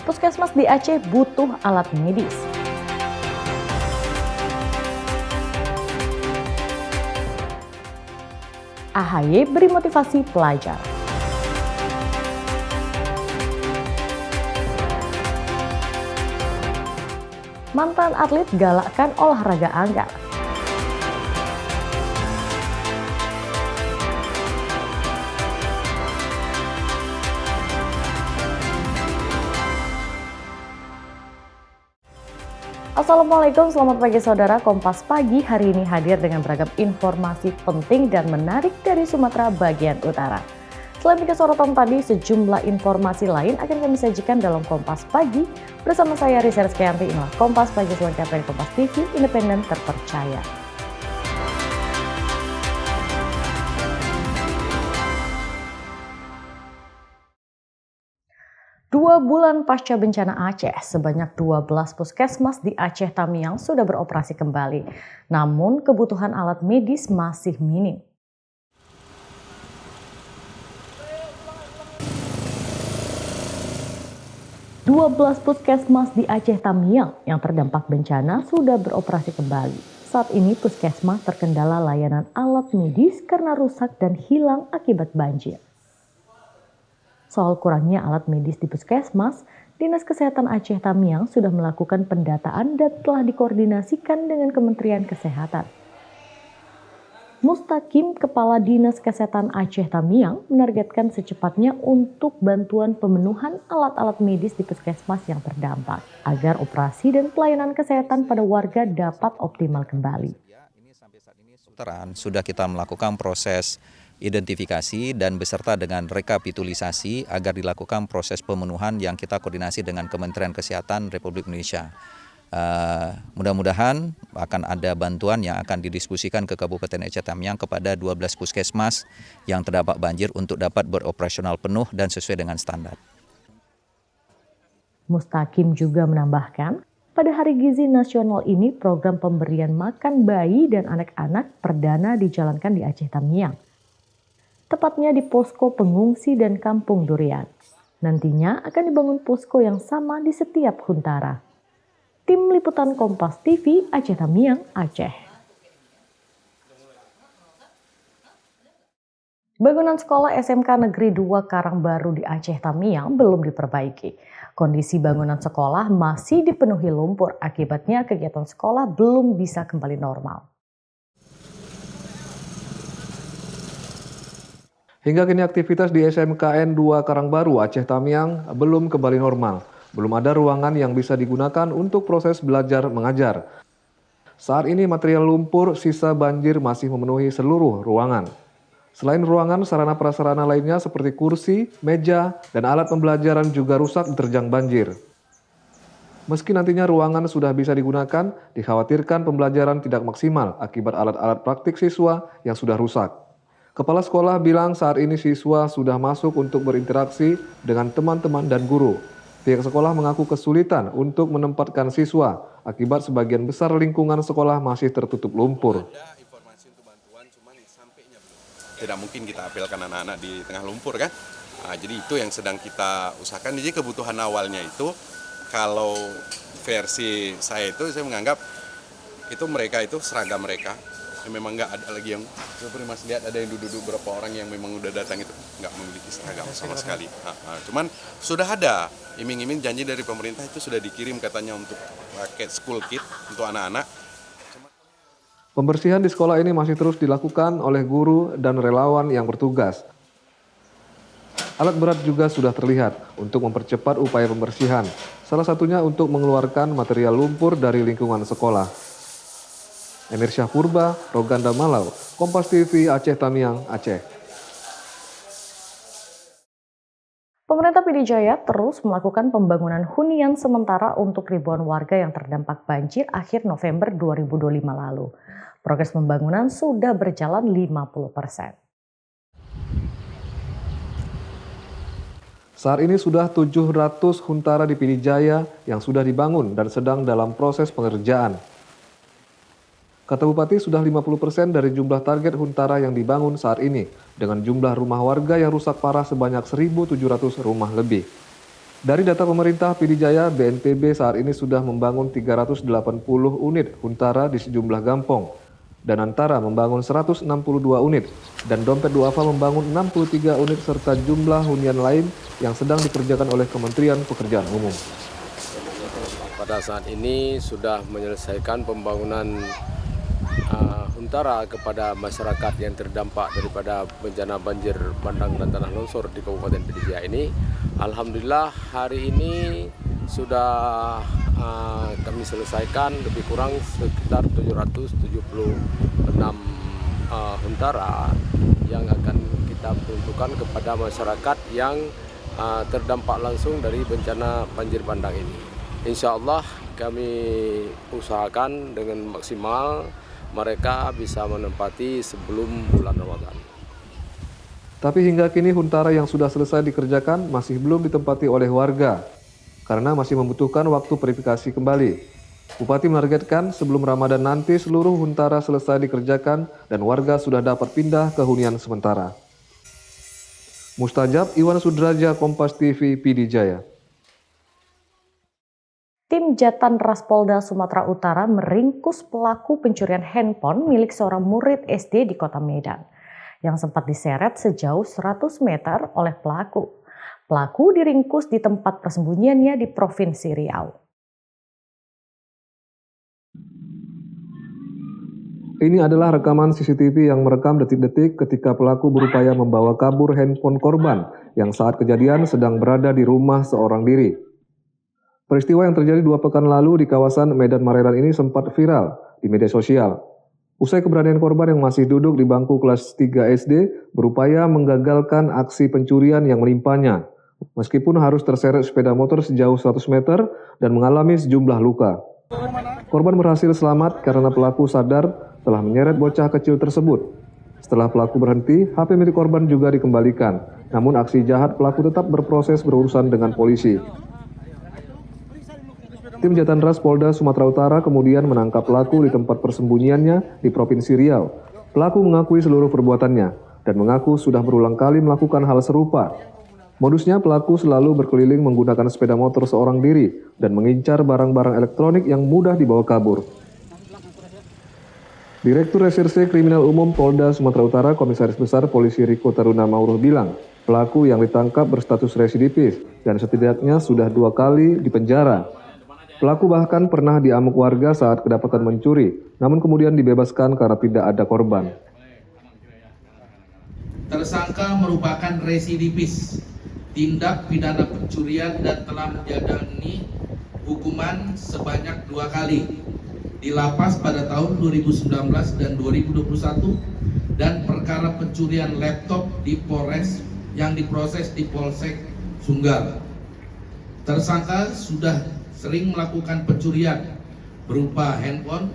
Puskesmas di Aceh butuh alat medis. AHY beri motivasi pelajar. Mantan atlet galakkan olahraga angkat. Assalamualaikum, selamat pagi saudara. Kompas Pagi hari ini hadir dengan beragam informasi penting dan menarik dari Sumatera bagian utara. Selain tiga sorotan tadi, sejumlah informasi lain akan kami sajikan dalam Kompas Pagi. Bersama saya Risa Rizkyanti, inilah Kompas Pagi selengkapnya dari Kompas TV, independen terpercaya. 2 bulan pasca bencana Aceh, sebanyak 12 puskesmas di Aceh Tamiang sudah beroperasi kembali. Namun kebutuhan alat medis masih minim. Dua belas puskesmas di Aceh Tamiang yang terdampak bencana sudah beroperasi kembali. Saat ini puskesmas terkendala layanan alat medis karena rusak dan hilang akibat banjir. Soal kurangnya alat medis di puskesmas, Dinas Kesehatan Aceh Tamiang sudah melakukan pendataan dan telah dikoordinasikan dengan Kementerian Kesehatan. Mustaqim, Kepala Dinas Kesehatan Aceh Tamiang, menargetkan secepatnya untuk bantuan pemenuhan alat-alat medis di puskesmas yang terdampak, agar operasi dan pelayanan kesehatan pada warga dapat optimal kembali. Sudah kita melakukan proses identifikasi dan beserta dengan rekapitulisasi agar dilakukan proses pemenuhan yang kita koordinasi dengan Kementerian Kesehatan Republik Indonesia. Mudah-mudahan akan ada bantuan yang akan didiskusikan ke Kabupaten Aceh Tamiang kepada 12 puskesmas yang terdampak banjir untuk dapat beroperasional penuh dan sesuai dengan standar. Mustaqim juga menambahkan, pada Hari Gizi Nasional ini program pemberian makan bayi dan anak-anak perdana dijalankan di Aceh Tamiang. Tepatnya di posko pengungsi dan kampung durian. Nantinya akan dibangun posko yang sama di setiap huntara. Tim Liputan Kompas TV, Aceh Tamiang, Aceh. Bangunan sekolah SMK Negeri 2 Karangbaru di Aceh Tamiang belum diperbaiki. Kondisi bangunan sekolah masih dipenuhi lumpur, akibatnya kegiatan sekolah belum bisa kembali normal. Hingga kini aktivitas di SMKN 2 Karangbaru, Aceh Tamiang belum kembali normal. Belum ada ruangan yang bisa digunakan untuk proses belajar mengajar. Saat ini material lumpur sisa banjir masih memenuhi seluruh ruangan. Selain ruangan, sarana prasarana lainnya seperti kursi, meja, dan alat pembelajaran juga rusak diterjang banjir. Meski nantinya ruangan sudah bisa digunakan, dikhawatirkan pembelajaran tidak maksimal akibat alat-alat praktik siswa yang sudah rusak. Kepala sekolah bilang saat ini siswa sudah masuk untuk berinteraksi dengan teman-teman dan guru. Pihak sekolah mengaku kesulitan untuk menempatkan siswa akibat sebagian besar lingkungan sekolah masih tertutup lumpur. Tidak mungkin kita apelkan anak-anak di tengah lumpur kan. Jadi itu yang sedang kita usahakan. Jadi kebutuhan awalnya itu kalau versi saya itu saya menganggap itu mereka itu seragam mereka. Memang nggak ada lagi yang seperti Mas lihat ada yang duduk-duduk berapa orang yang memang udah datang itu nggak memiliki seragam sama sekali. Cuman sudah ada iming-iming janji dari pemerintah itu sudah dikirim katanya untuk paket school kit untuk anak-anak. Pembersihan di sekolah ini masih terus dilakukan oleh guru dan relawan yang bertugas. Alat berat juga sudah terlihat untuk mempercepat upaya pembersihan, salah satunya untuk mengeluarkan material lumpur dari lingkungan sekolah. Emir Syahpurba, Roganda Malau, Kompas TV Aceh Tamiang, Aceh. Pemerintah PD Jaya terus melakukan pembangunan hunian sementara untuk ribuan warga yang terdampak banjir akhir November 2025 lalu. Progres pembangunan sudah berjalan 50%. Saat ini sudah 700 huntara di PD Jaya yang sudah dibangun dan sedang dalam proses pengerjaan. Kata Bupati sudah 50% dari jumlah target huntara yang dibangun saat ini, dengan jumlah rumah warga yang rusak parah sebanyak 1.700 rumah lebih. Dari data pemerintah PD Jaya, BNPB saat ini sudah membangun 380 unit Huntara di sejumlah gampong. Dan Antara membangun 162 unit, dan Dompet Duafa membangun 63 unit serta jumlah hunian lain yang sedang dikerjakan oleh Kementerian Pekerjaan Umum. Pada saat ini sudah menyelesaikan pembangunan Huntara kepada masyarakat yang terdampak daripada bencana banjir bandang dan tanah longsor di Kabupaten PD Jaya ini. Alhamdulillah hari ini sudah kami selesaikan lebih kurang sekitar 776 Huntara yang akan kita peruntukkan kepada masyarakat yang terdampak langsung dari bencana banjir bandang ini. Insya Allah kami usahakan dengan maksimal mereka bisa menempati sebelum bulan Ramadan. Tapi hingga kini Huntara yang sudah selesai dikerjakan masih belum ditempati oleh warga karena masih membutuhkan waktu verifikasi kembali. Bupati menargetkan sebelum Ramadan nanti seluruh Huntara selesai dikerjakan dan warga sudah dapat pindah ke hunian sementara. Mustajab, Iwan Sudraja, Kompas TV, PD Jaya. Tim Jatan Ras Polda Sumatera Utara meringkus pelaku pencurian handphone milik seorang murid SD di Kota Medan yang sempat diseret sejauh 100 meter oleh pelaku. Pelaku diringkus di tempat persembunyiannya di Provinsi Riau. Ini adalah rekaman CCTV yang merekam detik-detik ketika pelaku berupaya membawa kabur handphone korban yang saat kejadian sedang berada di rumah seorang diri. Peristiwa yang terjadi 2 pekan lalu di kawasan Medan Mareran ini sempat viral di media sosial. Usai keberanian korban yang masih duduk di bangku kelas 3 SD berupaya menggagalkan aksi pencurian yang menimpanya, meskipun harus terseret sepeda motor sejauh 100 meter dan mengalami sejumlah luka. Korban berhasil selamat karena pelaku sadar telah menyeret bocah kecil tersebut. Setelah pelaku berhenti, HP milik korban juga dikembalikan. Namun aksi jahat pelaku tetap berproses berurusan dengan polisi. Tim Jatan Ras Polda Sumatera Utara kemudian menangkap pelaku di tempat persembunyiannya di Provinsi Riau. Pelaku mengakui seluruh perbuatannya dan mengaku sudah berulang kali melakukan hal serupa. Modusnya pelaku selalu berkeliling menggunakan sepeda motor seorang diri dan mengincar barang-barang elektronik yang mudah dibawa kabur. Direktur Reserse Kriminal Umum Polda Sumatera Utara Komisaris Besar Polisi Riko Taruna Mauruh bilang, pelaku yang ditangkap berstatus residivis dan setidaknya sudah 2 kali dipenjara. Pelaku bahkan pernah diamuk warga saat kedapatan mencuri, namun kemudian dibebaskan karena tidak ada korban. Tersangka merupakan residivis tindak pidana pencurian dan telah menjalani hukuman sebanyak 2 kali di lapas pada tahun 2019 dan 2021 dan perkara pencurian laptop di Polres yang diproses di Polsek Sunggal. Tersangka sudah sering melakukan pencurian berupa handphone,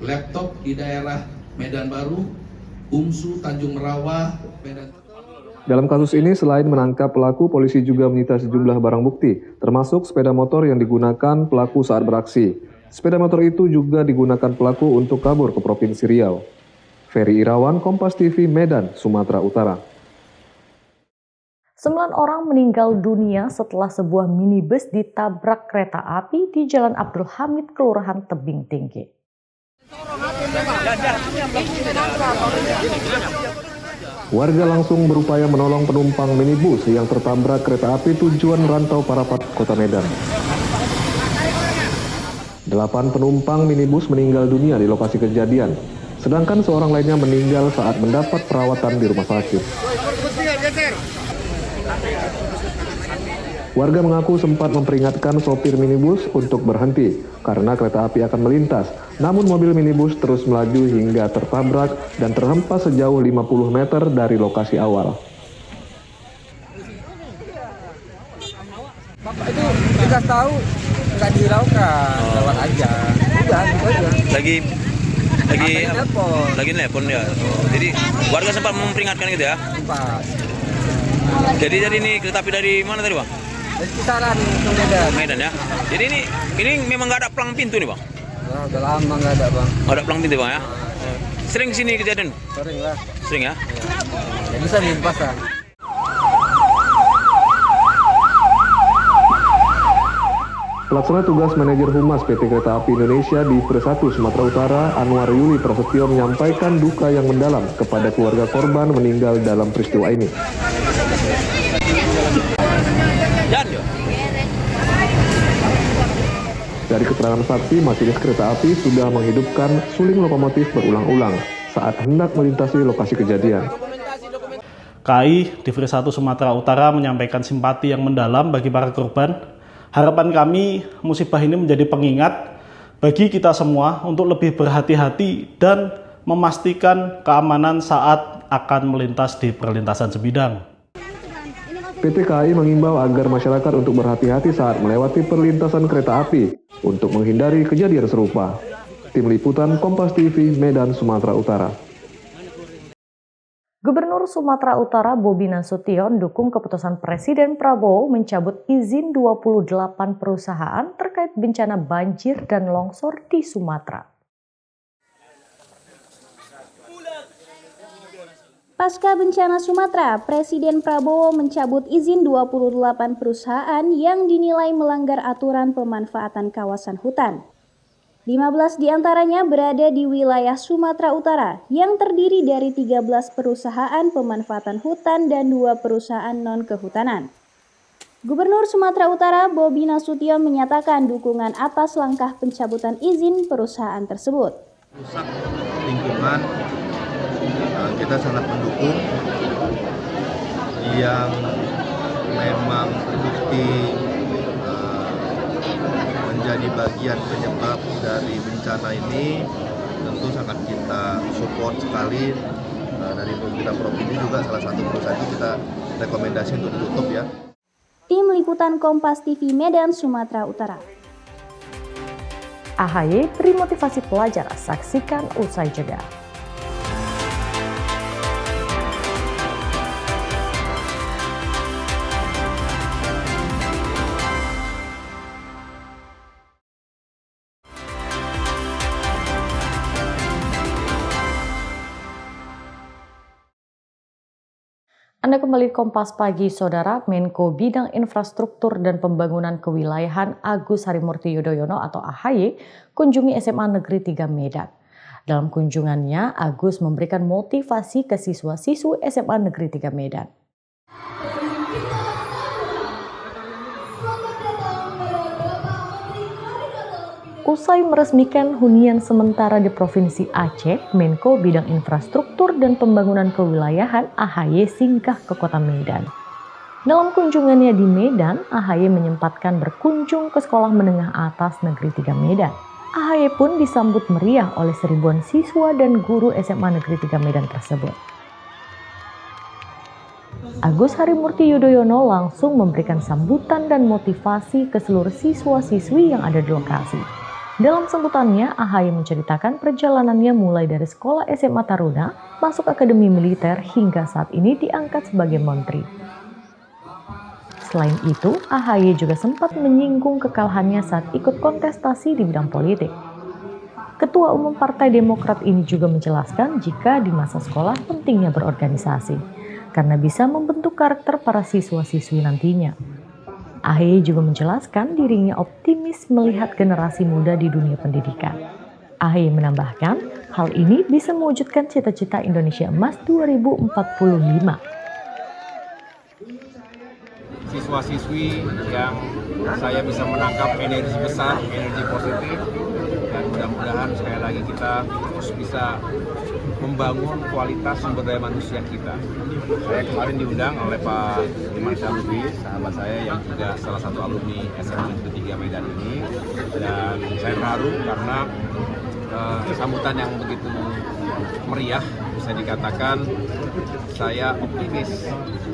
laptop di daerah Medan Baru, Umsu, Tanjung Merawa, Medan. Dalam kasus ini, selain menangkap pelaku, polisi juga menyita sejumlah barang bukti, termasuk sepeda motor yang digunakan pelaku saat beraksi. Sepeda motor itu juga digunakan pelaku untuk kabur ke Provinsi Riau. Ferry Irawan, Kompas TV, Medan, Sumatera Utara. 9 orang meninggal dunia setelah sebuah minibus ditabrak kereta api di Jalan Abdul Hamid, Kelurahan Tebing Tinggi. Warga langsung berupaya menolong penumpang minibus yang tertabrak kereta api tujuan Rantau Parapat, Kota Medan. 8 penumpang minibus meninggal dunia di lokasi kejadian, sedangkan seorang lainnya meninggal saat mendapat perawatan di rumah sakit. Warga mengaku sempat memperingatkan sopir minibus untuk berhenti karena kereta api akan melintas. Namun mobil minibus terus melaju hingga tertabrak dan terhempas sejauh 50 meter dari lokasi awal. Bapak itu dikasih tahu nggak dihiraukan, lewat aja. Udah, gitu aja. Lagi nelpon ya. Jadi warga sempat memperingatkan gitu ya. Sempat. Jadi ini kereta api dari mana tadi, Bang? Dari kisaran ke Medan. Medan ya. Jadi ini memang nggak ada pelang pintu nih, Bang. Nah, udah lama nggak ada, Bang. Nggak ada pelang pintu, Bang ya. Sering sini kejadian? Sering lah. Sering ya. Ya bisa dilempasan. Pelaksana tugas Manajer Humas PT Kereta Api Indonesia di Divre 1 Sumatera Utara, Anwar Yuli Prasetyo menyampaikan duka yang mendalam kepada keluarga korban meninggal dalam peristiwa ini. Dari keterangan saksi, masinis kereta api sudah menghidupkan suling lokomotif berulang-ulang saat hendak melintasi lokasi kejadian. KAI Divre 1 Sumatera Utara menyampaikan simpati yang mendalam bagi para korban. Harapan kami, musibah ini menjadi pengingat bagi kita semua untuk lebih berhati-hati dan memastikan keamanan saat akan melintas di perlintasan sebidang. PT KAI mengimbau agar masyarakat untuk berhati-hati saat melewati perlintasan kereta api untuk menghindari kejadian serupa. Tim Liputan Kompas TV, Medan, Sumatera Utara. Gubernur Sumatera Utara Bobi Nasution dukung keputusan Presiden Prabowo mencabut izin 28 perusahaan terkait bencana banjir dan longsor di Sumatera. Pasca bencana Sumatera, Presiden Prabowo mencabut izin 28 perusahaan yang dinilai melanggar aturan pemanfaatan kawasan hutan. 15 diantaranya berada di wilayah Sumatera Utara yang terdiri dari 13 perusahaan pemanfaatan hutan dan 2 perusahaan non-kehutanan. Gubernur Sumatera Utara Bobi Nasution menyatakan dukungan atas langkah pencabutan izin perusahaan tersebut. Rusak lingkungan, kita sangat mendukung yang memang terbukti menjadi bagian penyebab dari bencana ini, tentu sangat kita support sekali. Dari pemerintah provinsi juga salah satu perusahaan itu kita rekomendasi untuk ditutup ya. Tim Liputan Kompas TV Medan, Sumatera Utara. AHY beri motivasi pelajar, saksikan usai jeda. Anda kembali Kompas Pagi, Saudara. Menko Bidang Infrastruktur dan Pembangunan Kewilayahan Agus Harimurti Yudhoyono atau AHY kunjungi SMA Negeri 3 Medan. Dalam kunjungannya, Agus memberikan motivasi ke siswa-siswi SMA Negeri 3 Medan. Usai meresmikan hunian sementara di Provinsi Aceh, Menko Bidang Infrastruktur dan Pembangunan Kewilayahan AHY singgah ke Kota Medan. Dalam kunjungannya di Medan, AHY menyempatkan berkunjung ke Sekolah Menengah Atas Negeri 3 Medan. AHY pun disambut meriah oleh seribuan siswa dan guru SMA Negeri 3 Medan tersebut. Agus Harimurti Yudhoyono langsung memberikan sambutan dan motivasi ke seluruh siswa-siswi yang ada di lokasi. Dalam sambutannya, AHY menceritakan perjalanannya mulai dari sekolah SMA Taruna, masuk Akademi Militer hingga saat ini diangkat sebagai menteri. Selain itu, AHY juga sempat menyinggung kekalahannya saat ikut kontestasi di bidang politik. Ketua Umum Partai Demokrat ini juga menjelaskan jika di masa sekolah pentingnya berorganisasi, karena bisa membentuk karakter para siswa-siswi nantinya. AHY juga menjelaskan dirinya optimis melihat generasi muda di dunia pendidikan. AHY menambahkan, hal ini bisa mewujudkan cita-cita Indonesia Emas 2045. Siswa-siswi yang saya bisa menangkap energi besar, energi positif, dan mudah-mudahan sekali lagi kita terus bisa membangun kualitas sumber daya manusia kita. Saya kemarin diundang oleh Pak Iman Syarubis, sahabat saya yang juga salah satu alumni SMA Negeri 3 Medan ini, dan saya terharu karena sambutan yang begitu meriah. Bisa dikatakan saya optimis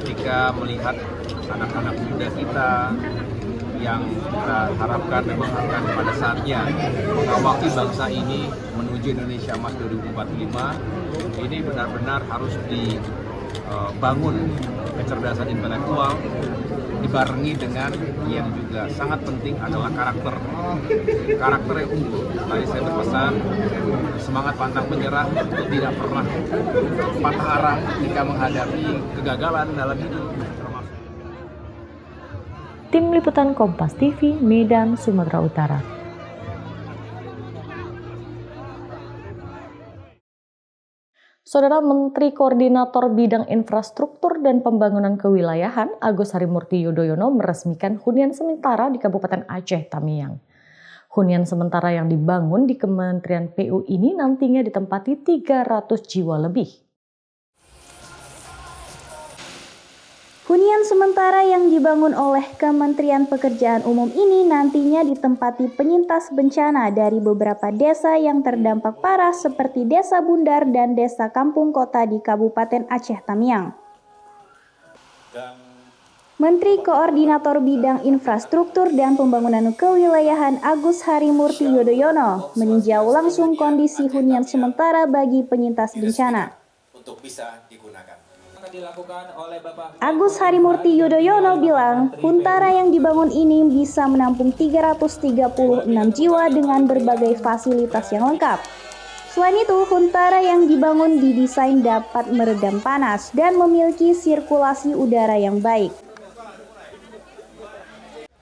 jika melihat anak-anak muda kita yang kita harapkan memang akan pada saatnya mengawaki bangsa ini menuju Indonesia Emas 2045. Ini benar-benar harus dibangun kecerdasan intelektual dibarengi dengan yang juga sangat penting adalah karakter yang unggul. Tadi saya berpesan semangat pantang menyerah untuk tidak pernah patah arah ketika menghadapi kegagalan dalam hidup. Tim Liputan Kompas TV, Medan, Sumatera Utara. Saudara Menteri Koordinator Bidang Infrastruktur dan Pembangunan Kewilayahan Agus Harimurti Yudhoyono meresmikan hunian sementara di Kabupaten Aceh Tamiang. Hunian sementara yang dibangun di Kementerian PU ini nantinya ditempati 300 jiwa lebih. Hunian sementara yang dibangun oleh Kementerian Pekerjaan Umum ini nantinya ditempati penyintas bencana dari beberapa desa yang terdampak parah seperti Desa Bundar dan Desa Kampung Kota di Kabupaten Aceh Tamiang. Menteri Koordinator Bidang Infrastruktur dan Pembangunan Kewilayahan Agus Harimurti Yudhoyono meninjau langsung kondisi hunian sementara bagi penyintas bencana. Untuk bisa digunakan. Agus Harimurti Yudhoyono bilang, huntara yang dibangun ini bisa menampung 336 jiwa dengan berbagai fasilitas yang lengkap. Selain itu, huntara yang dibangun didesain dapat meredam panas dan memiliki sirkulasi udara yang baik.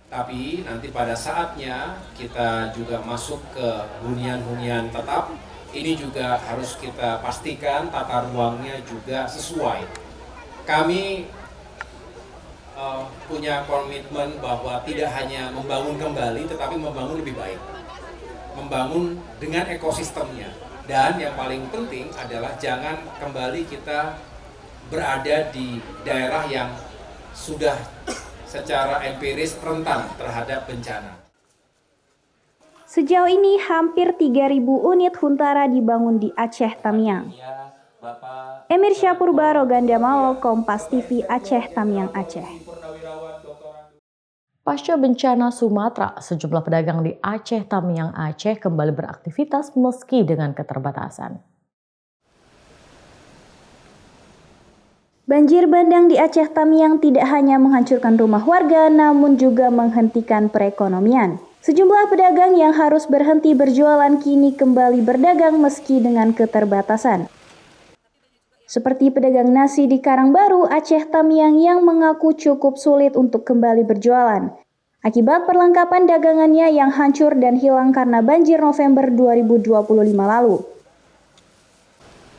Tapi nanti pada saatnya kita juga masuk ke hunian-hunian tetap, ini juga harus kita pastikan tata ruangnya juga sesuai. Kami punya komitmen bahwa tidak hanya membangun kembali, tetapi membangun lebih baik. Membangun dengan ekosistemnya. Dan yang paling penting adalah jangan kembali kita berada di daerah yang sudah secara empiris rentan terhadap bencana. Sejauh ini hampir 3.000 unit huntara dibangun di Aceh Tamiang. Emir Syapur Baro Gandamalo, Kompas TV Aceh Tamiang Aceh. Pasca bencana Sumatera, sejumlah pedagang di Aceh Tamiang Aceh kembali beraktivitas meski dengan keterbatasan. Banjir bandang di Aceh Tamiang tidak hanya menghancurkan rumah warga, namun juga menghentikan perekonomian. Sejumlah pedagang yang harus berhenti berjualan kini kembali berdagang meski dengan keterbatasan. Seperti pedagang nasi di Karangbaru, Aceh Tamiang yang mengaku cukup sulit untuk kembali berjualan. Akibat perlengkapan dagangannya yang hancur dan hilang karena banjir November 2025 lalu.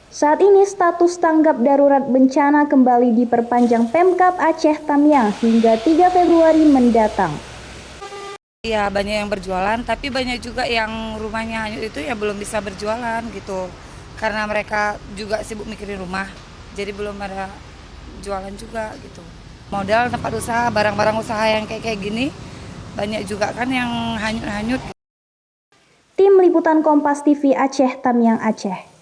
Saat ini status tanggap darurat bencana kembali diperpanjang Pemkab Aceh Tamiang hingga 3 Februari mendatang. Ya banyak yang berjualan, tapi banyak juga yang rumahnya hanyut itu ya belum bisa berjualan gitu. Karena mereka juga sibuk mikirin rumah, jadi belum ada jualan juga gitu. Modal tempat usaha, barang-barang usaha yang kayak gini, banyak juga kan yang hanyut-hanyut. Tim Liputan Kompas TV Aceh Tamiang Aceh.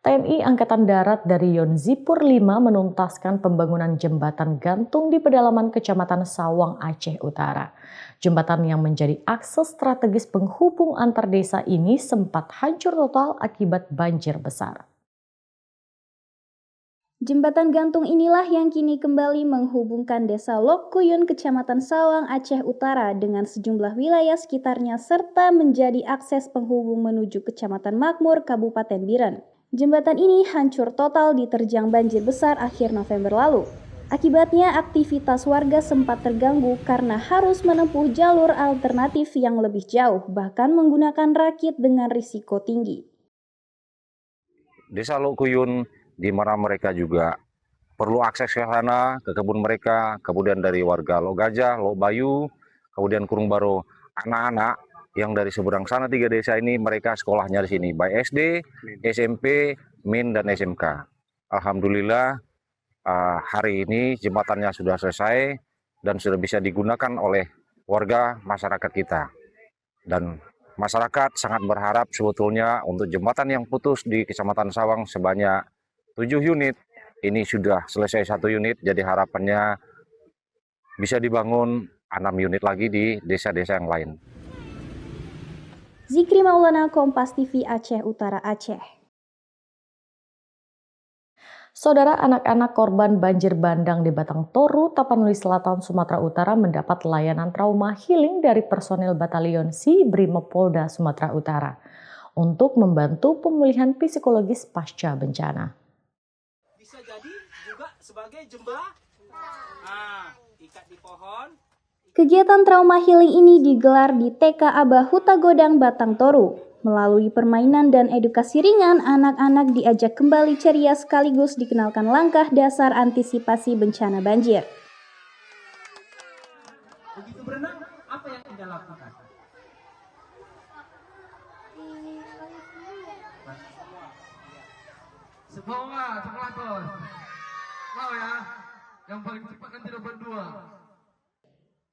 TNI Angkatan Darat dari Yonzipur 5 menuntaskan pembangunan jembatan gantung di pedalaman Kecamatan Sawang, Aceh Utara. Jembatan yang menjadi akses strategis penghubung antar desa ini sempat hancur total akibat banjir besar. Jembatan gantung inilah yang kini kembali menghubungkan Desa Lok Kuyun, Kecamatan Sawang, Aceh Utara dengan sejumlah wilayah sekitarnya serta menjadi akses penghubung menuju Kecamatan Makmur, Kabupaten Biren. Jembatan ini hancur total diterjang banjir besar akhir November lalu. Akibatnya aktivitas warga sempat terganggu karena harus menempuh jalur alternatif yang lebih jauh, bahkan menggunakan rakit dengan risiko tinggi. Desa Lok Kuyun, di mana mereka juga perlu akses ke sana, ke kebun mereka, kemudian dari warga Lok Gajah, Lok Bayu, kemudian Kurungbaro, anak-anak yang dari seberang sana 3 desa ini mereka sekolahnya di sini, baik SD, SMP, MIN, dan SMK. Alhamdulillah hari ini jembatannya sudah selesai dan sudah bisa digunakan oleh warga masyarakat kita. Dan masyarakat sangat berharap sebetulnya untuk jembatan yang putus di Kecamatan Sawang sebanyak 7 unit, ini sudah selesai 1 unit, jadi harapannya bisa dibangun 6 unit lagi di desa-desa yang lain. Zikri Maulana, Kompas TV Aceh Utara Aceh. Saudara, anak-anak korban banjir bandang di Batang Toru, Tapanuli Selatan, Sumatera Utara mendapat layanan trauma healing dari personil Batalion C Brimopolda Sumatera Utara untuk membantu pemulihan psikologis pasca bencana. sebagai jembatan. Ikat di pohon. Kegiatan trauma healing ini digelar di TK Abah Huta Godang, Batang Toru. Melalui permainan dan edukasi ringan, anak-anak diajak kembali ceria sekaligus dikenalkan langkah dasar antisipasi bencana banjir. Begitu berenang, apa yang Anda lakukan? Semua cepat bos. Mau ya, yang paling cepat kan tidak berdua.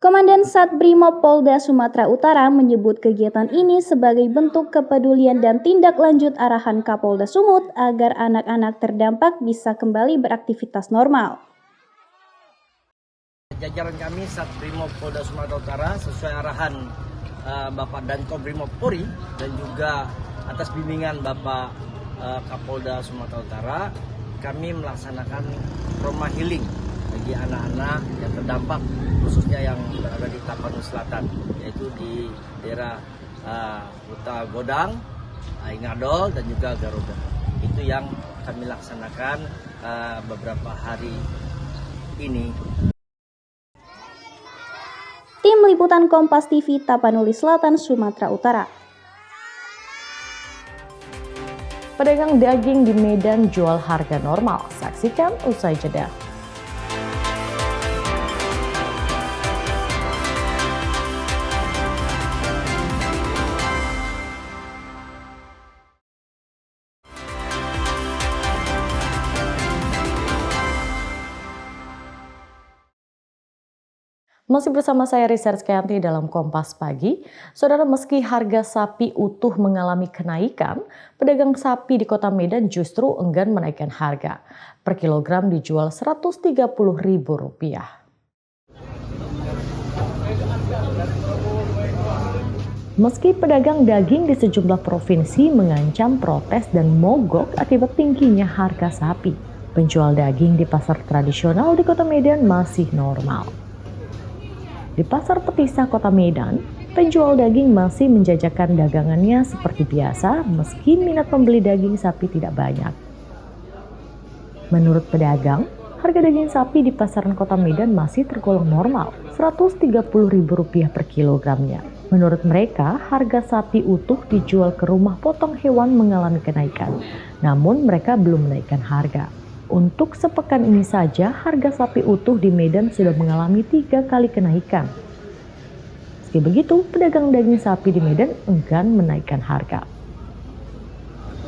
Komandan Sat Brimob Polda Sumatera Utara menyebut kegiatan ini sebagai bentuk kepedulian dan tindak lanjut arahan Kapolda Sumut agar anak-anak terdampak bisa kembali beraktivitas normal. Jajaran kami Sat Brimob Polda Sumatera Utara sesuai arahan Bapak Danko Brimob Polri dan juga atas bimbingan Bapak Kapolda Sumatera Utara, kami melaksanakan trauma healing bagi anak-anak yang terdampak, khususnya yang berada di Tapanuli Selatan, yaitu di daerah Huta Godang, Ingadol, dan juga Garuda. Itu yang kami laksanakan beberapa hari ini. Tim Liputan Kompas TV Tapanuli Selatan, Sumatera Utara. Pedagang daging di Medan jual harga normal. Saksikan usai jeda. Masih bersama saya Rizal Skeanti dalam Kompas Pagi. Saudara, meski harga sapi utuh mengalami kenaikan, pedagang sapi di Kota Medan justru enggan menaikkan harga. Per kilogram dijual Rp130.000. Meski pedagang daging di sejumlah provinsi mengancam protes dan mogok akibat tingginya harga sapi, penjual daging di pasar tradisional di Kota Medan masih normal. Di Pasar Petisah Kota Medan, penjual daging masih menjajakan dagangannya seperti biasa meski minat pembeli daging sapi tidak banyak. Menurut pedagang, harga daging sapi di pasaran Kota Medan masih tergolong normal, Rp130.000 per kilogramnya. Menurut mereka, harga sapi utuh dijual ke rumah potong hewan mengalami kenaikan, namun mereka belum menaikkan harga. Untuk sepekan ini saja, harga sapi utuh di Medan sudah mengalami 3 kali kenaikan. Meski begitu, pedagang daging sapi di Medan enggan menaikkan harga.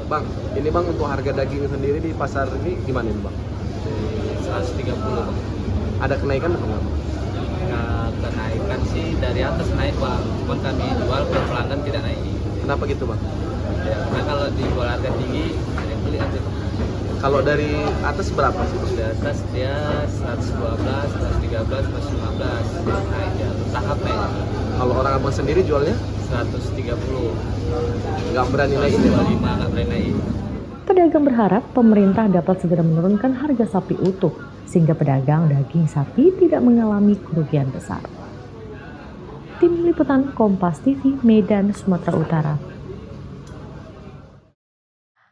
Bang, ini Bang untuk harga daging sendiri di pasar ini gimana ini Bang? 130 Bang. Ada kenaikan atau enggak? Nah, kenaikan sih dari atas naik Bang, cuman kami jual ke pelanggan tidak naik. Kenapa gitu Bang? Ya, karena kalau dijual harga tinggi, ada yang beli aja. Kalau dari atas berapa sih? Dari atas dia 112, 113, 115 naik ya, tahap naik. Kalau orang abang sendiri jualnya? 130. Nggak berani naik ini? 125 nggak berani naik. Pedagang berharap pemerintah dapat segera menurunkan harga sapi utuh sehingga pedagang daging sapi tidak mengalami kerugian besar. Tim Liputan Kompas TV Medan, Sumatera Utara.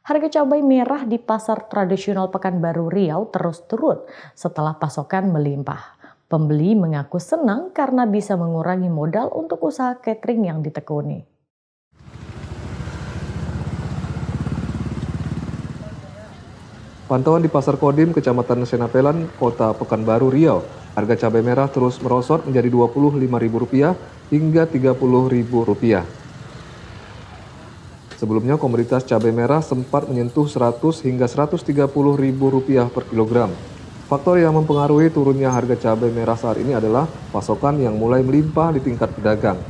Harga cabai merah di pasar tradisional Pekanbaru Riau terus turun setelah pasokan melimpah. Pembeli mengaku senang karena bisa mengurangi modal untuk usaha catering yang ditekuni. Pantauan di Pasar Kodim, Kecamatan Senapelan, Kota Pekanbaru Riau, harga cabai merah terus merosot menjadi Rp25.000 hingga Rp30.000. Sebelumnya komoditas cabai merah sempat menyentuh Rp100 hingga Rp130.000 per kilogram. Faktor yang mempengaruhi turunnya harga cabai merah saat ini adalah pasokan yang mulai melimpah di tingkat pedagang.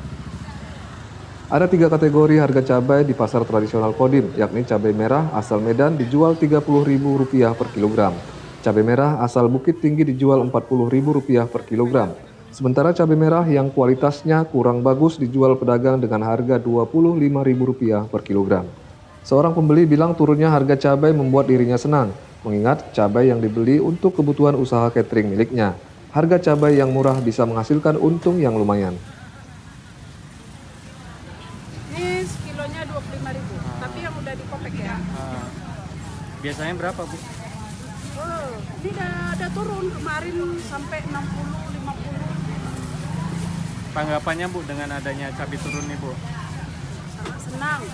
Ada 3 kategori harga cabai di pasar tradisional Kodim, yakni cabai merah asal Medan dijual Rp30.000 per kilogram. Cabai merah asal Bukit Tinggi dijual Rp40.000 per kilogram. Sementara cabai merah yang kualitasnya kurang bagus dijual pedagang dengan harga Rp25.000 per kilogram. Seorang pembeli bilang turunnya harga cabai membuat dirinya senang, mengingat cabai yang dibeli untuk kebutuhan usaha catering miliknya. Harga cabai yang murah bisa menghasilkan untung yang lumayan. Ini kilonya Rp25.000, tapi yang udah dikopek ya. Biasanya berapa Bu? Oh, tidak ada udah turun kemarin sampai 60-50. Tanggapannya Bu dengan adanya cabai turun nih Bu? Sangat senang.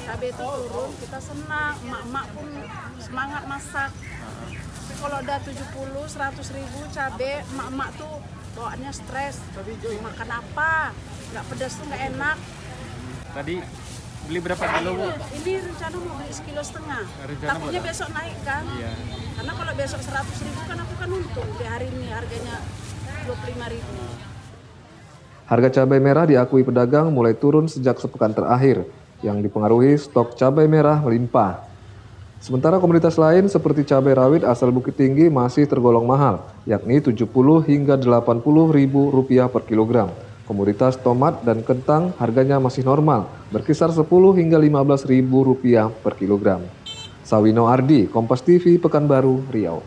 Cabai itu turun, kita senang. Emak-emak pun semangat masak. Tapi kalau udah 70-100 ribu cabai, emak-emak tuh bawaannya stres. Makan apa? Nggak pedas tuh nggak enak. Tadi beli berapa kilo Bu? Ini rencana mau beli 1,5 kilo. Takutnya besok naik kan? Iya. Karena kalau besok 100 ribu kan aku kan untung. Di hari ini harganya 25 ribu. Harga cabai merah diakui pedagang mulai turun sejak sepekan terakhir, yang dipengaruhi stok cabai merah melimpah. Sementara komoditas lain seperti cabai rawit asal Bukit Tinggi masih tergolong mahal, yakni 70 hingga 80 ribu rupiah per kilogram. Komoditas tomat dan kentang harganya masih normal, berkisar 10 hingga 15 ribu rupiah per kilogram. Sawino Ardi, Kompas TV, Pekanbaru, Riau.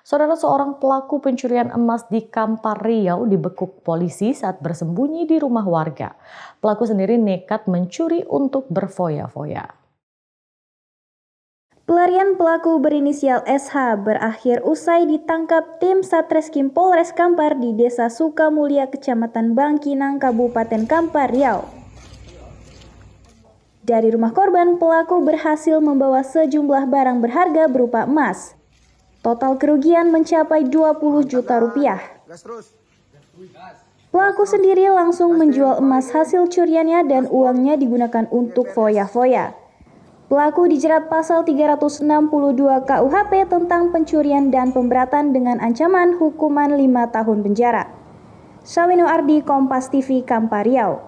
Saudara, seorang pelaku pencurian emas di Kampar Riau dibekuk polisi saat bersembunyi di rumah warga. Pelaku sendiri nekat mencuri untuk berfoya-foya. Pelarian pelaku berinisial SH berakhir usai ditangkap tim Satreskrim Polres Kampar di Desa Sukamulya, Kecamatan Bangkinang, Kabupaten Kampar, Riau. Dari rumah korban, pelaku berhasil membawa sejumlah barang berharga berupa emas. Total kerugian mencapai 20 juta rupiah. Pelaku sendiri langsung menjual emas hasil curiannya dan uangnya digunakan untuk foya-foya. Pelaku dijerat pasal 362 KUHP tentang pencurian dan pemberatan dengan ancaman hukuman 5 tahun penjara. Sawino Ardi, Kompas TV, Kampar, Riau.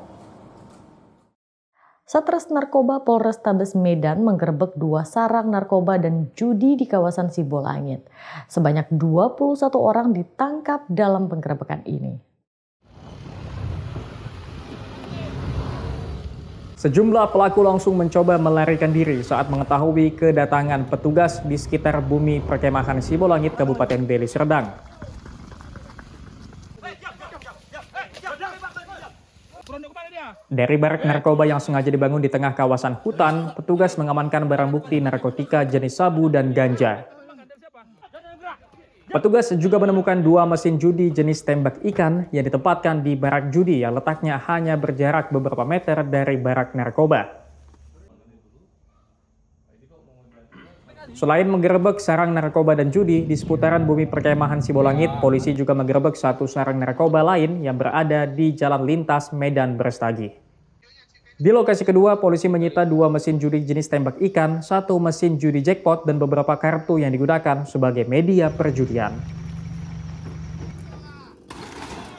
Satres Narkoba Polrestabes Medan menggerebek 2 sarang narkoba dan judi di kawasan Sibolangit. Sebanyak 21 orang ditangkap dalam penggerebekan ini. Sejumlah pelaku langsung mencoba melarikan diri saat mengetahui kedatangan petugas di sekitar bumi perkemahan Sibolangit, Kabupaten Deli Serdang. Dari barak narkoba yang sengaja dibangun di tengah kawasan hutan, petugas mengamankan barang bukti narkotika jenis sabu dan ganja. Petugas juga menemukan 2 mesin judi jenis tembak ikan yang ditempatkan di barak judi yang letaknya hanya berjarak beberapa meter dari barak narkoba. Selain menggerebek sarang narkoba dan judi di seputaran bumi perkemahan Sibolangit, polisi juga menggerebek 1 sarang narkoba lain yang berada di Jalan Lintas Medan Brastagi. Di lokasi kedua, polisi menyita 2 mesin judi jenis tembak ikan, 1 mesin judi jackpot, dan beberapa kartu yang digunakan sebagai media perjudian.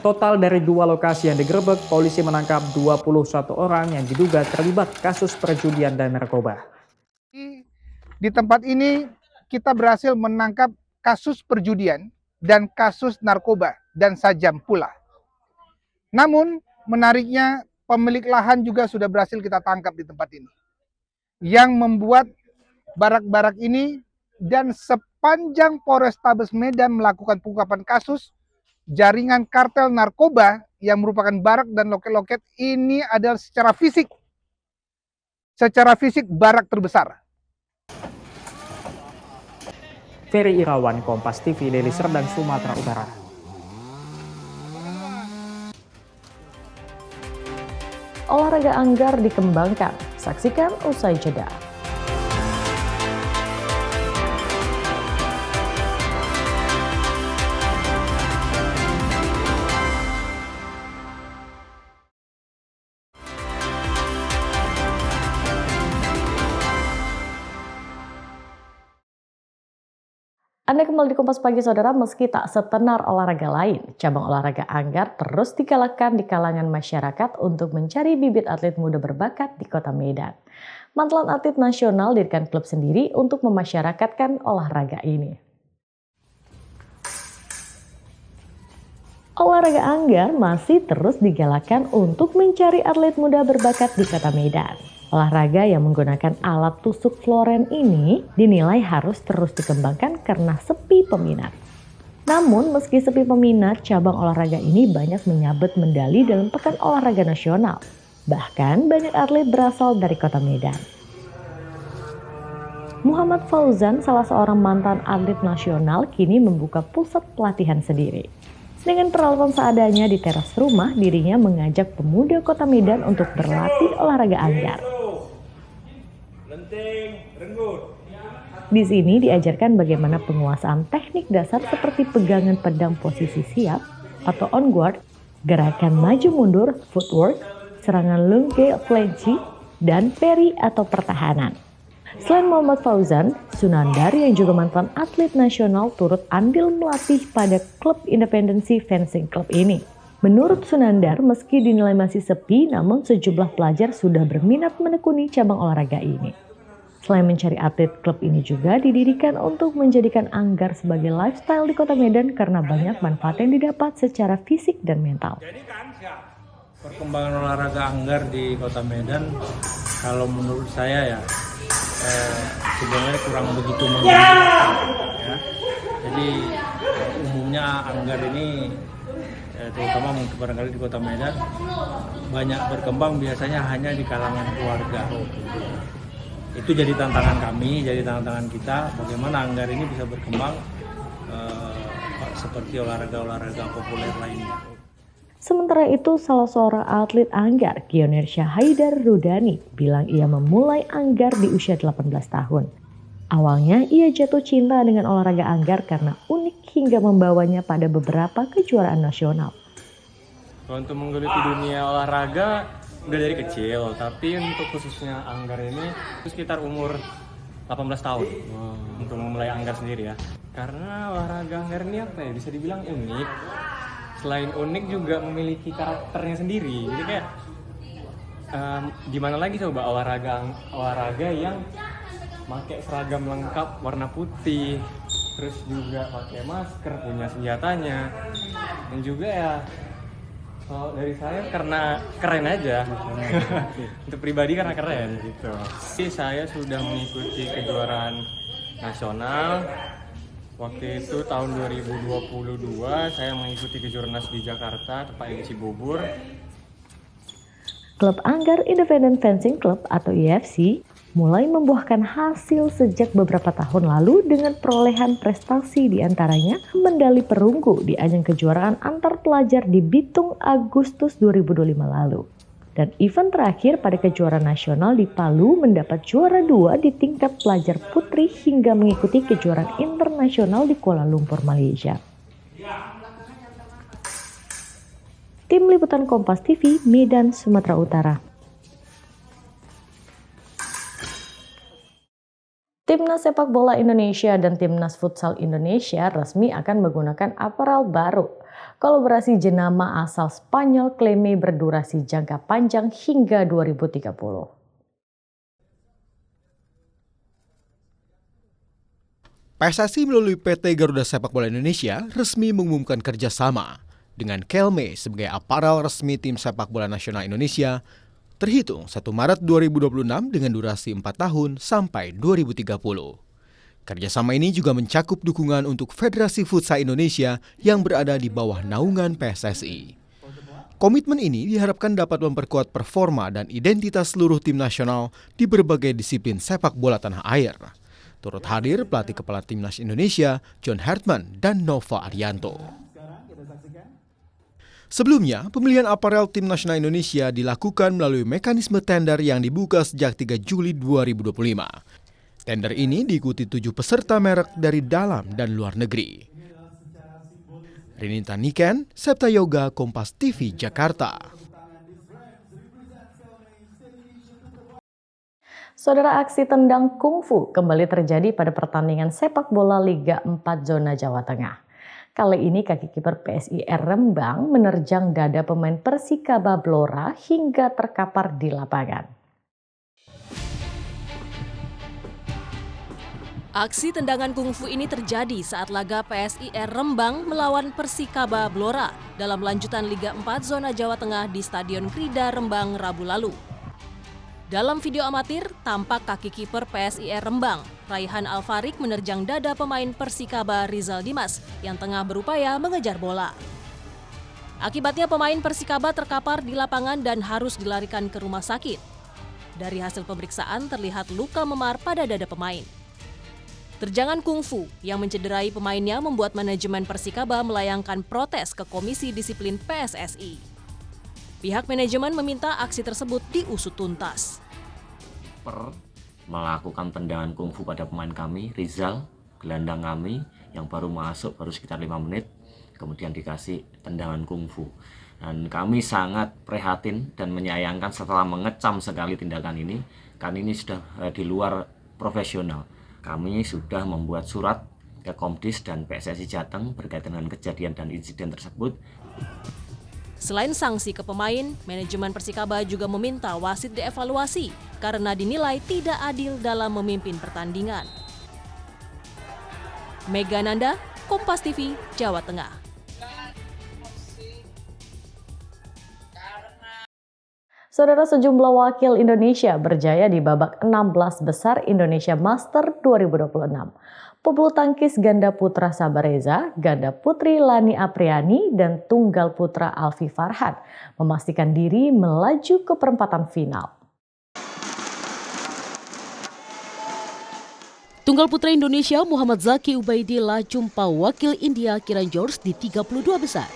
Total dari 2 lokasi yang digerebek, polisi menangkap 21 orang yang diduga terlibat kasus perjudian dan narkoba. Di tempat ini kita berhasil menangkap kasus perjudian dan kasus narkoba dan sajam pula. Namun menariknya pemilik lahan juga sudah berhasil kita tangkap di tempat ini. Yang membuat barak-barak ini dan sepanjang Polrestabes Medan melakukan pengungkapan kasus jaringan kartel narkoba yang merupakan barak dan loket-loket ini adalah secara fisik barak terbesar. Ferry Irawan, Kompas TV, Deli Serdang, Sumatera Utara. Olahraga anggar dikembangkan. Saksikan usai jeda. Anda kembali di Kompas Pagi, Saudara. Meski tak setenar olahraga lain, cabang olahraga anggar terus digalakkan di kalangan masyarakat untuk mencari bibit atlet muda berbakat di Kota Medan. Mantelan atlet nasional didirikan klub sendiri untuk memasyarakatkan olahraga ini. Olahraga anggar masih terus digalakkan untuk mencari atlet muda berbakat di Kota Medan. Olahraga yang menggunakan alat tusuk floren ini dinilai harus terus dikembangkan karena sepi peminat. Namun meski sepi peminat, cabang olahraga ini banyak menyabet medali dalam Pekan Olahraga Nasional. Bahkan banyak atlet berasal dari Kota Medan. Muhammad Fauzan, salah seorang mantan atlet nasional, kini membuka pusat pelatihan sendiri. Dengan peralatan seadanya di teras rumah, dirinya mengajak pemuda Kota Medan untuk berlatih olahraga anggar. Di sini diajarkan bagaimana penguasaan teknik dasar seperti pegangan pedang posisi siap atau on guard, gerakan maju mundur, footwork, serangan lungge flanci, dan parry atau pertahanan. Selain Muhammad Fauzan, Sunandar yang juga mantan atlet nasional turut andil melatih pada klub independensi fencing club ini. Menurut Sunandar, meski dinilai masih sepi, namun sejumlah pelajar sudah berminat menekuni cabang olahraga ini. Selain mencari atlet, klub ini juga didirikan untuk menjadikan anggar sebagai lifestyle di Kota Medan karena banyak manfaat yang didapat secara fisik dan mental. Perkembangan olahraga anggar di Kota Medan, kalau menurut saya ya, sebenarnya kurang begitu menggembirakan. Ya. Jadi umumnya anggar ini, terutama mungkin barangkali di Kota Medan, banyak berkembang biasanya hanya di kalangan keluarga. Itu jadi tantangan kami, jadi tantangan kita, bagaimana anggar ini bisa berkembang seperti olahraga-olahraga populer lainnya. Sementara itu, salah seorang atlet anggar, Gionersha Haidar Rudani, bilang ia memulai anggar di usia 18 tahun. Awalnya, ia jatuh cinta dengan olahraga anggar karena unik hingga membawanya pada beberapa kejuaraan nasional. Untuk menggeluti dunia olahraga udah dari kecil, tapi untuk khususnya anggar ini sekitar umur 18 tahun untuk memulai anggar sendiri ya. Karena olahraga anggar ini apa ya, bisa dibilang unik. Selain unik juga memiliki karakternya sendiri. Jadi kayak gimana lagi coba olahraga yang pakai seragam lengkap warna putih, terus juga pakai masker, punya senjatanya, dan juga ya kalau dari saya karena keren aja. Untuk pribadi karena keren gitu. Saya sudah mengikuti kejuaraan nasional. Waktu itu tahun 2022 saya mengikuti kejurnas di Jakarta, tepatnya di Cibubur. Klub Anggar Independent Fencing Club atau IFC mulai membuahkan hasil sejak beberapa tahun lalu dengan perolehan prestasi diantaranya medali perunggu di ajang kejuaraan antar pelajar di Bitung Agustus 2025 lalu. Dan event terakhir pada kejuaraan nasional di Palu mendapat juara 2 di tingkat pelajar putri hingga mengikuti kejuaraan internasional di Kuala Lumpur, Malaysia. Tim Liputan Kompas TV, Medan, Sumatera Utara. Timnas Sepak Bola Indonesia dan Timnas Futsal Indonesia resmi akan menggunakan aparel baru. Kolaborasi jenama asal Spanyol Cleme berdurasi jangka panjang hingga 2030. PSSI melalui PT Garuda Sepak Bola Indonesia resmi mengumumkan kerjasama dengan Kelme sebagai aparel resmi tim sepak bola nasional Indonesia terhitung 1 Maret 2026 dengan durasi 4 tahun sampai 2030. Kerjasama ini juga mencakup dukungan untuk Federasi Futsal Indonesia yang berada di bawah naungan PSSI. Komitmen ini diharapkan dapat memperkuat performa dan identitas seluruh tim nasional di berbagai disiplin sepak bola tanah air. Turut hadir pelatih kepala Timnas Indonesia, John Hartman dan Nova Arianto. Sebelumnya, pemilihan aparel tim nasional Indonesia dilakukan melalui mekanisme tender yang dibuka sejak 3 Juli 2025. Tender ini diikuti 7 peserta merek dari dalam dan luar negeri. Rinita Niken, Septa Yoga, Kompas TV, Jakarta. Saudara, aksi tendang kungfu kembali terjadi pada pertandingan sepak bola Liga 4 Zona Jawa Tengah. Kali ini kaki kiper PSIR Rembang menerjang dada pemain Persikaba Blora hingga terkapar di lapangan. Aksi tendangan kungfu ini terjadi saat laga PSIR Rembang melawan Persikaba Blora dalam lanjutan Liga 4 Zona Jawa Tengah di Stadion Krida Rembang Rabu lalu. Dalam video amatir, tampak kaki kiper PSIR Rembang, Raihan Alfarik menerjang dada pemain Persikaba Rizal Dimas yang tengah berupaya mengejar bola. Akibatnya pemain Persikaba terkapar di lapangan dan harus dilarikan ke rumah sakit. Dari hasil pemeriksaan terlihat luka memar pada dada pemain. Terjangan kungfu yang mencederai pemainnya membuat manajemen Persikaba melayangkan protes ke Komisi Disiplin PSSI. Pihak manajemen meminta aksi tersebut diusut tuntas. Melakukan tendangan kungfu pada pemain kami, Rizal, gelandang kami yang baru masuk baru sekitar 5 menit, kemudian dikasih tendangan kungfu. Dan kami sangat prihatin dan menyayangkan setelah mengecam sekali tindakan ini, kan ini sudah di luar profesional. Kami sudah membuat surat ke Komdis dan PSSI Jateng berkaitan dengan kejadian dan insiden tersebut. Selain sanksi ke pemain, manajemen Persikaba juga meminta wasit dievaluasi karena dinilai tidak adil dalam memimpin pertandingan. Mega Nanda, Kompas TV, Jawa Tengah. Saudara, sejumlah wakil Indonesia berjaya di babak 16 besar Indonesia Master 2026. Pebulu tangkis ganda putra Sabareza, ganda putri Lani Apriani, dan tunggal putra Alfi Farhan memastikan diri melaju ke perempatan final. Tunggal putra Indonesia Muhammad Zaki Ubaidillah jumpa wakil India Kiran George di 32 besar.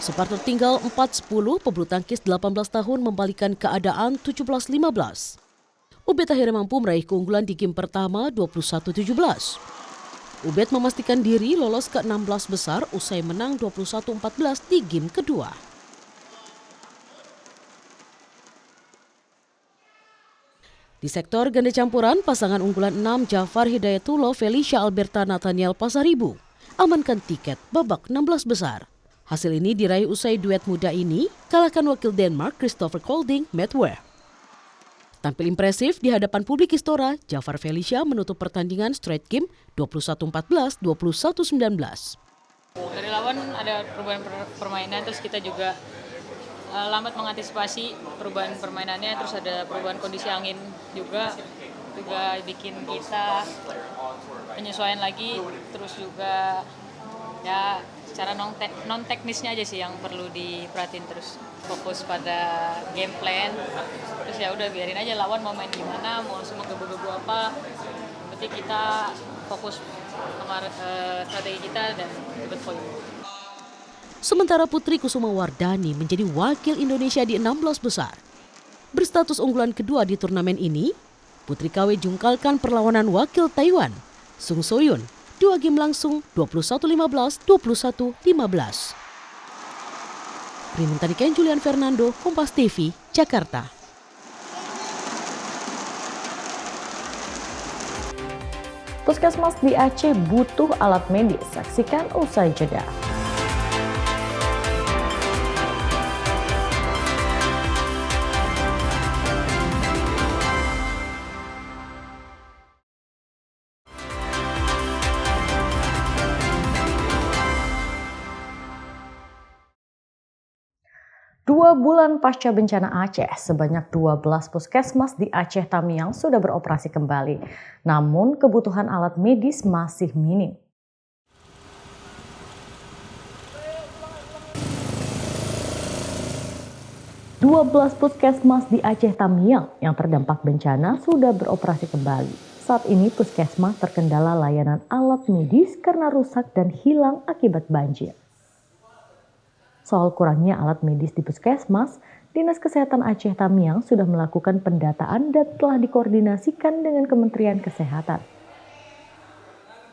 Sempat tertinggal 4-10, pebulu tangkis 18 tahun membalikan keadaan 17-15. Ubed akhirnya mampu meraih keunggulan di game pertama 21-17. Ubed memastikan diri lolos ke 16 besar usai menang 21-14 di game kedua. Di sektor ganda campuran, pasangan unggulan 6 Jafar Hidayatullah Felicia Alberta Nathaniel Pasaribu amankan tiket babak 16 besar. Hasil ini diraih usai duet muda ini kalahkan wakil Denmark Christopher Kolding Medway. Tampil impresif di hadapan publik Istora, Jafar Felicia menutup pertandingan straight game 21-14, 21-19. Dari lawan ada perubahan permainan, terus kita juga lambat mengantisipasi perubahan permainannya, terus ada perubahan kondisi angin juga bikin kita penyesuaian lagi, terus juga ya secara non teknisnya aja sih yang perlu diperhatiin, terus fokus pada game plan, terus ya udah biarin aja lawan mau main gimana, mau semua gebu-gebu apa, berarti kita fokus sama strategi kita dan dapat poin. Sementara Putri Kusuma Wardani menjadi wakil Indonesia di 16 besar. Berstatus unggulan kedua di turnamen ini, Putri KW jungkalkan perlawanan wakil Taiwan, Sung Soyun, 2 game langsung 21-15, 21-15. Rinintaniken Julian Fernando, Kompas TV, Jakarta. Puskesmas di Aceh butuh alat medis, saksikan usai jeda. Dua bulan pasca bencana Aceh, sebanyak 12 puskesmas di Aceh Tamiang sudah beroperasi kembali. Namun kebutuhan alat medis masih minim. Dua belas puskesmas di Aceh Tamiang yang terdampak bencana sudah beroperasi kembali. Saat ini puskesmas terkendala layanan alat medis karena rusak dan hilang akibat banjir. Soal kurangnya alat medis di puskesmas, Dinas Kesehatan Aceh Tamiang sudah melakukan pendataan dan telah dikoordinasikan dengan Kementerian Kesehatan.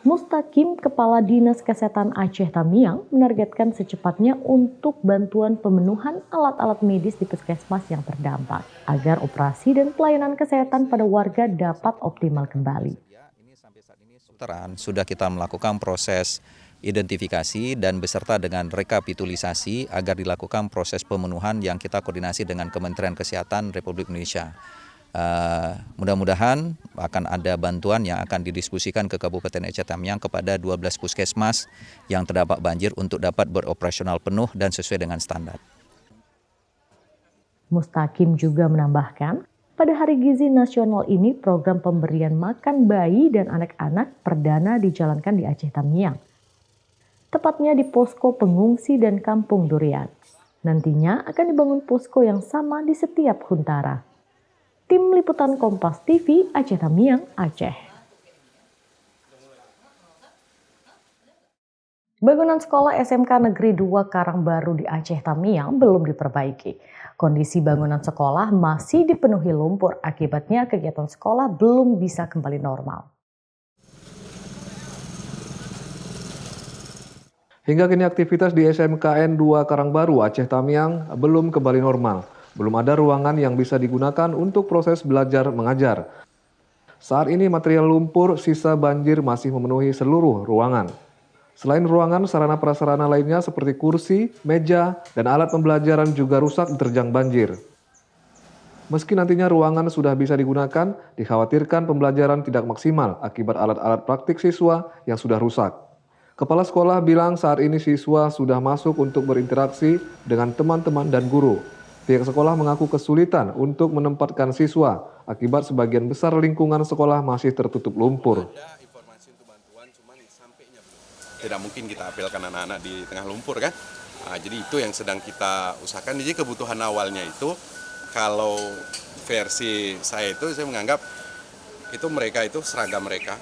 Mustaqim, Kepala Dinas Kesehatan Aceh Tamiang, menargetkan secepatnya untuk bantuan pemenuhan alat-alat medis di puskesmas yang terdampak, agar operasi dan pelayanan kesehatan pada warga dapat optimal kembali. Sudah kita melakukan proses identifikasi dan beserta dengan rekapitulisasi agar dilakukan proses pemenuhan yang kita koordinasi dengan Kementerian Kesehatan Republik Indonesia. Mudah-mudahan akan ada bantuan yang akan didiskusikan ke Kabupaten Aceh Tamiang kepada 12 puskesmas yang terdampak banjir untuk dapat beroperasional penuh dan sesuai dengan standar. Mustaqim juga menambahkan, pada Hari Gizi Nasional ini program pemberian makan bayi dan anak-anak perdana dijalankan di Aceh Tamiang. Tepatnya di posko pengungsi dan kampung durian. Nantinya akan dibangun posko yang sama di setiap huntara. Tim Liputan Kompas TV, Aceh Tamiang, Aceh. Bangunan sekolah SMK Negeri 2 Karangbaru di Aceh Tamiang belum diperbaiki. Kondisi bangunan sekolah masih dipenuhi lumpur, akibatnya kegiatan sekolah belum bisa kembali normal. Hingga kini aktivitas di SMKN 2 Karangbaru, Aceh Tamiang belum kembali normal. Belum ada ruangan yang bisa digunakan untuk proses belajar mengajar. Saat ini material lumpur sisa banjir masih memenuhi seluruh ruangan. Selain ruangan, sarana prasarana lainnya seperti kursi, meja, dan alat pembelajaran juga rusak diterjang banjir. Meski nantinya ruangan sudah bisa digunakan, dikhawatirkan pembelajaran tidak maksimal akibat alat-alat praktik siswa yang sudah rusak. Kepala sekolah bilang saat ini siswa sudah masuk untuk berinteraksi dengan teman-teman dan guru. Pihak sekolah mengaku kesulitan untuk menempatkan siswa akibat sebagian besar lingkungan sekolah masih tertutup lumpur. Tidak mungkin kita apelkan anak-anak di tengah lumpur kan. Jadi itu yang sedang kita usahakan. Jadi kebutuhan awalnya itu kalau versi saya itu saya menganggap itu mereka itu seragam mereka.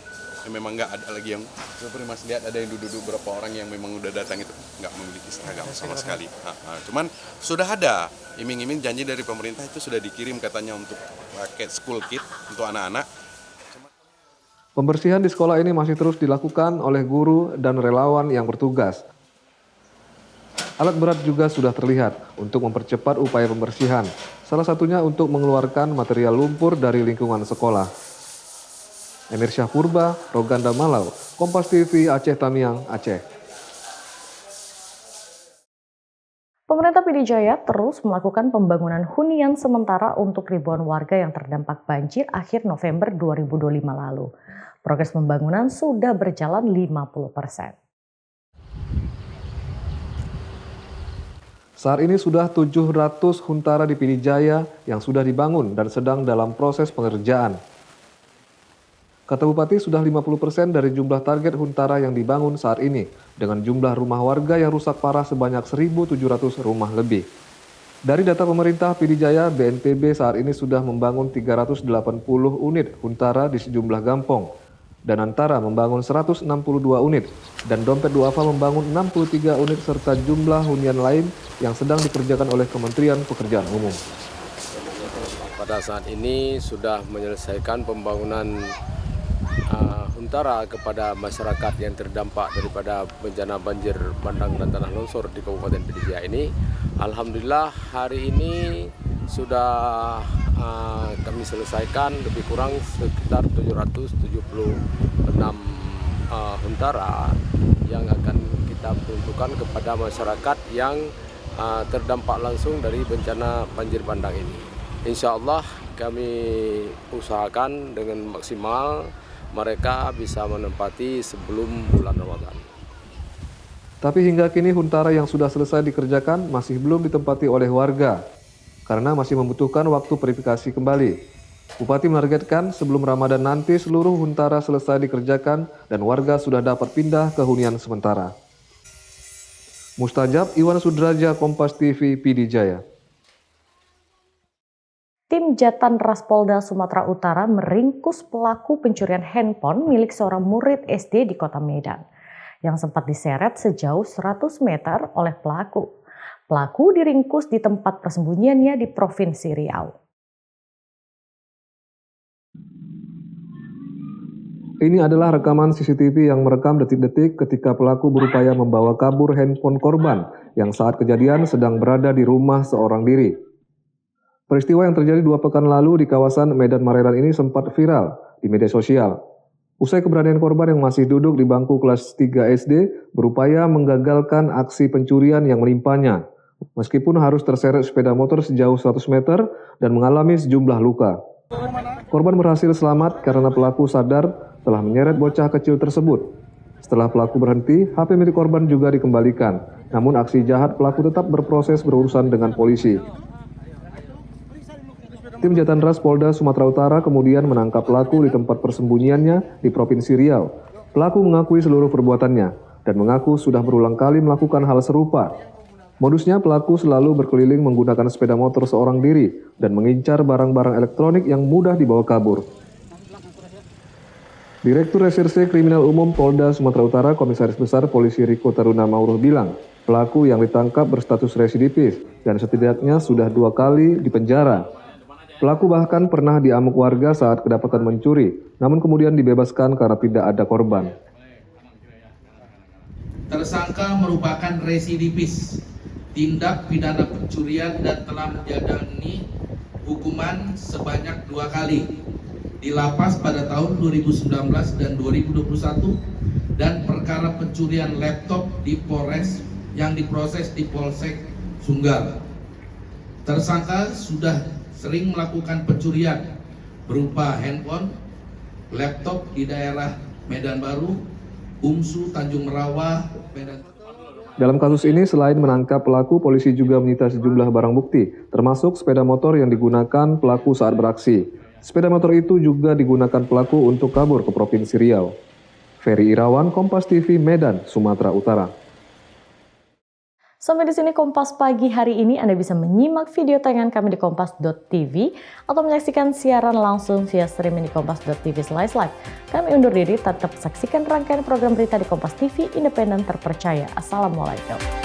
Memang nggak ada lagi yang seperti Mas lihat ada yang duduk berapa orang yang memang udah datang itu nggak memiliki seragam sama sekali. Cuman sudah ada iming-iming janji dari pemerintah itu sudah dikirim katanya untuk paket school kit untuk anak-anak. Pembersihan di sekolah ini masih terus dilakukan oleh guru dan relawan yang bertugas. Alat berat juga sudah terlihat untuk mempercepat upaya pembersihan, salah satunya untuk mengeluarkan material lumpur dari lingkungan sekolah. Emir Syahpurba, Roganda Malau, Kompas TV Aceh Tamiang, Aceh. Pemerintah PD Jaya terus melakukan pembangunan hunian sementara untuk ribuan warga yang terdampak banjir akhir November 2025 lalu. Progres pembangunan sudah berjalan 50%. Saat ini sudah 700 huntara di PD Jaya yang sudah dibangun dan sedang dalam proses pengerjaan. Kata Bupati sudah 50% dari jumlah target huntara yang dibangun saat ini, dengan jumlah rumah warga yang rusak parah sebanyak 1.700 rumah lebih. Dari data pemerintah PD Jaya, BNPB saat ini sudah membangun 380 unit huntara di sejumlah gampong, dan Antara membangun 162 unit, dan Dompet Duafa membangun 63 unit serta jumlah hunian lain yang sedang dikerjakan oleh Kementerian Pekerjaan Umum. Pada saat ini sudah menyelesaikan pembangunan huntara kepada masyarakat yang terdampak daripada bencana banjir bandang dan tanah longsor di Kabupaten PD Jaya ini. Alhamdulillah hari ini sudah kami selesaikan lebih kurang sekitar 776 huntara yang akan kita peruntukkan kepada masyarakat yang terdampak langsung dari bencana banjir bandang ini. Insya Allah kami usahakan dengan maksimal mereka bisa menempati sebelum bulan Ramadan. Tapi hingga kini huntara yang sudah selesai dikerjakan masih belum ditempati oleh warga, karena masih membutuhkan waktu verifikasi kembali. Bupati menargetkan sebelum Ramadan nanti seluruh huntara selesai dikerjakan dan warga sudah dapat pindah ke hunian sementara. Mustajab, Iwan Sudraja, Kompas TV, PD Jaya. Tim Jatan Ras Polda Sumatera Utara meringkus pelaku pencurian handphone milik seorang murid SD di Kota Medan yang sempat diseret sejauh 100 meter oleh pelaku. Pelaku diringkus di tempat persembunyiannya di Provinsi Riau. Ini adalah rekaman CCTV yang merekam detik-detik ketika pelaku berupaya membawa kabur handphone korban yang saat kejadian sedang berada di rumah seorang diri. Peristiwa yang terjadi 2 pekan lalu di kawasan Medan Mareran ini sempat viral di media sosial. Usai keberanian korban yang masih duduk di bangku kelas 3 SD berupaya menggagalkan aksi pencurian yang melimpahnya, meskipun harus terseret sepeda motor sejauh 100 meter dan mengalami sejumlah luka. Korban berhasil selamat karena pelaku sadar telah menyeret bocah kecil tersebut. Setelah pelaku berhenti, HP milik korban juga dikembalikan. Namun aksi jahat pelaku tetap berproses berurusan dengan polisi. Tim Jatan Ras Polda Sumatera Utara kemudian menangkap pelaku di tempat persembunyiannya di Provinsi Riau. Pelaku mengakui seluruh perbuatannya dan mengaku sudah berulang kali melakukan hal serupa. Modusnya pelaku selalu berkeliling menggunakan sepeda motor seorang diri dan mengincar barang-barang elektronik yang mudah dibawa kabur. Direktur Reserse Kriminal Umum Polda Sumatera Utara Komisaris Besar Polisi Riko Taruna Mauruh bilang, pelaku yang ditangkap berstatus residivis dan setidaknya sudah 2 kali dipenjara. Pelaku bahkan pernah diamuk warga saat kedapatan mencuri, namun kemudian dibebaskan karena tidak ada korban. Tersangka merupakan residivis tindak pidana pencurian dan telah menjalani hukuman sebanyak 2 kali di lapas pada tahun 2019 dan 2021 dan perkara pencurian laptop di Polres yang diproses di Polsek Sunggal. Tersangka sudah sering melakukan pencurian berupa handphone, laptop di daerah Medan Baru, Umsu, Tanjung Merawa, Medan. Dalam kasus ini, selain menangkap pelaku, polisi juga menyita sejumlah barang bukti, termasuk sepeda motor yang digunakan pelaku saat beraksi. Sepeda motor itu juga digunakan pelaku untuk kabur ke Provinsi Riau. Ferry Irawan, Kompas TV, Medan, Sumatera Utara. Sampai di sini Kompas Pagi hari ini. Anda bisa menyimak video tayangan kami di kompas.tv atau menyaksikan siaran langsung via streaming di kompas.tv/live. Kami undur diri, tetap saksikan rangkaian program berita di Kompas TV, independen terpercaya. Assalamualaikum.